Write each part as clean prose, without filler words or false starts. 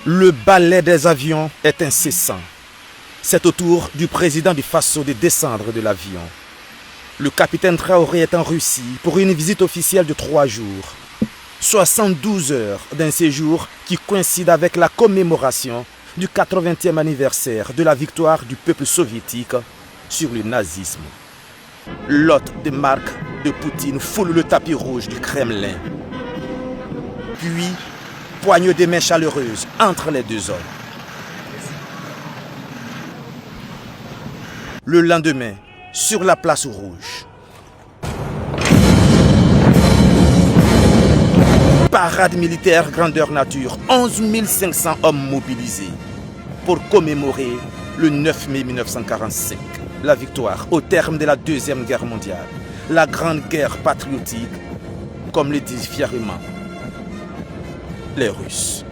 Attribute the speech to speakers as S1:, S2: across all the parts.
S1: Le balai des avions est incessant. C'est au tour du président du Faso de descendre de l'avion. Le capitaine Traoré est en Russie pour une visite officielle de 3 jours. 72 heures d'un séjour qui coïncide avec la commémoration du 80e anniversaire de la victoire du peuple soviétique sur le nazisme. L'hôte de marque de Poutine foule le tapis rouge du Kremlin. Puis, poignée de main chaleureuse entre les deux hommes. Le lendemain, sur la place rouge, parade militaire grandeur nature, 11 500 hommes mobilisés pour commémorer le 9 mai 1945, la victoire au terme de la Deuxième Guerre mondiale, la grande guerre patriotique, comme le disent fièrement les Russes.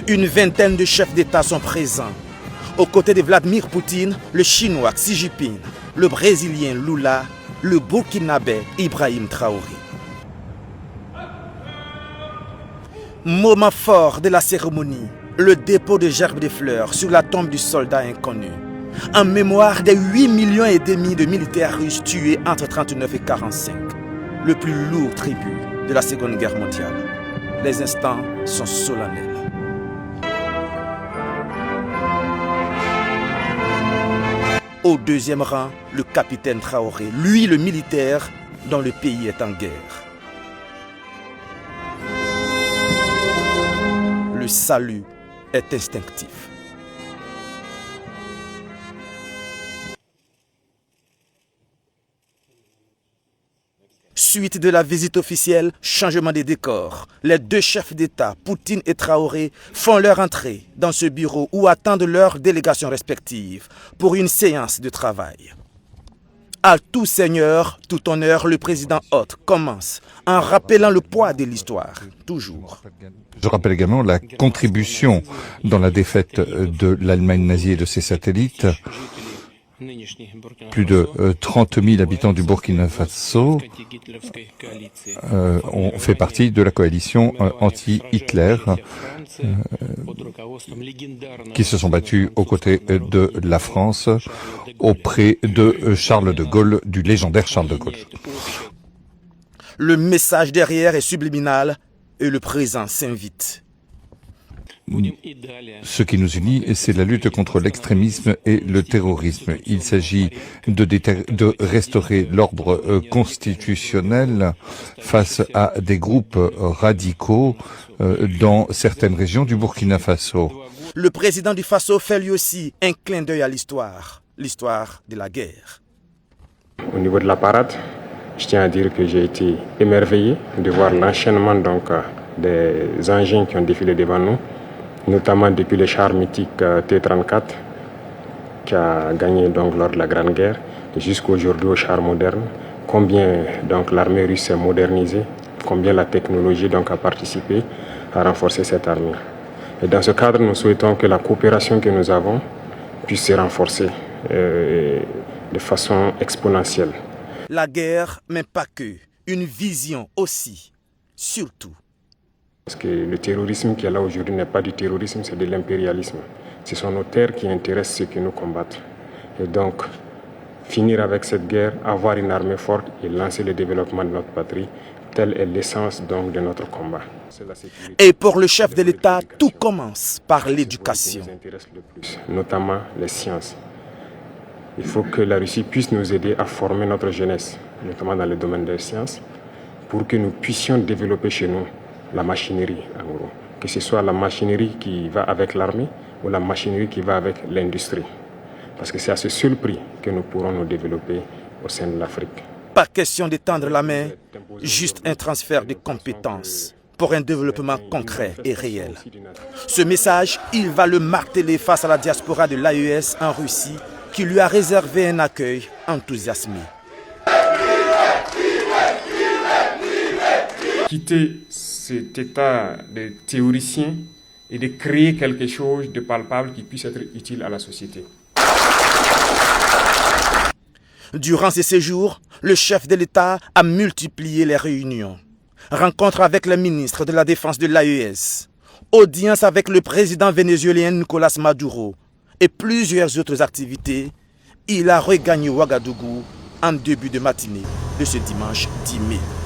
S1: Une vingtaine de chefs d'État sont présents, aux côtés de Vladimir Poutine, le Chinois Xi Jinping, le Brésilien Lula, le Burkinabé Ibrahim Traoré. Moment fort de la cérémonie, le dépôt de gerbes de fleurs sur la tombe du soldat inconnu, en mémoire des 8,5 millions de militaires russes tués entre 1939 et 1945, le plus lourd tribut de la Seconde Guerre mondiale. Les instants sont solennels. Au deuxième rang, le capitaine Traoré, lui le militaire dont le pays est en guerre. Le salut est instinctif. Suite de la visite officielle, changement des décors. Les deux chefs d'État, Poutine et Traoré, font leur entrée dans ce bureau où attendent leurs délégations respectives pour une séance de travail. À tout seigneur, tout honneur, le président hôte commence en rappelant le poids de l'histoire, toujours.
S2: Je rappelle également la contribution dans la défaite de l'Allemagne nazie et de ses satellites. Plus de 30 000 habitants du Burkina Faso ont fait partie de la coalition anti-Hitler qui se sont battus aux côtés de la France auprès de Charles de Gaulle, du légendaire Charles de Gaulle.
S1: Le message derrière est subliminal et le présent s'invite.
S2: Ce qui nous unit, c'est la lutte contre l'extrémisme et le terrorisme. Il s'agit de restaurer l'ordre constitutionnel face à des groupes radicaux dans certaines régions du Burkina Faso.
S1: Le président du Faso fait lui aussi un clin d'œil à l'histoire de la guerre.
S3: Au niveau de la parade, je tiens à dire que j'ai été émerveillé de voir l'enchaînement des engins qui ont défilé devant nous, notamment depuis le char mythique T-34 qui a gagné lors de la Grande Guerre jusqu'aujourd'hui au char moderne, combien l'armée russe s'est modernisée, combien la technologie a participé à renforcer cette armée. Et dans ce cadre, nous souhaitons que la coopération que nous avons puisse se renforcer de façon exponentielle.
S1: La guerre, mais pas que, une vision aussi, surtout.
S3: Parce que le terrorisme qui est là aujourd'hui n'est pas du terrorisme, c'est de l'impérialisme. Ce sont nos terres qui intéressent ceux qui nous combattent. Et donc, finir avec cette guerre, avoir une armée forte et lancer le développement de notre patrie, telle est l'essence de notre combat.
S1: Et pour le chef de l'État, tout commence par l'éducation.
S3: Notamment les sciences. Il faut que la Russie puisse nous aider à former notre jeunesse, notamment dans le domaine des sciences, pour que nous puissions développer chez nous la machinerie, en gros. Que ce soit la machinerie qui va avec l'armée ou la machinerie qui va avec l'industrie. Parce que c'est à ce seul prix que nous pourrons nous développer au sein de l'Afrique.
S1: Pas question de tendre la main, juste un transfert de compétences pour un développement concret et réel. Ce message, il va le marteler face à la diaspora de l'AES en Russie qui lui a réservé un accueil enthousiasmé.
S3: Quitter cet état de théoricien et de créer quelque chose de palpable qui puisse être utile à la société.
S1: Durant ces séjours, le chef de l'État a multiplié les réunions. Rencontres avec les ministres de la Défense de l'AES, audience avec le président vénézuélien Nicolás Maduro et plusieurs autres activités, il a regagné Ouagadougou en début de matinée de ce dimanche 10 mai.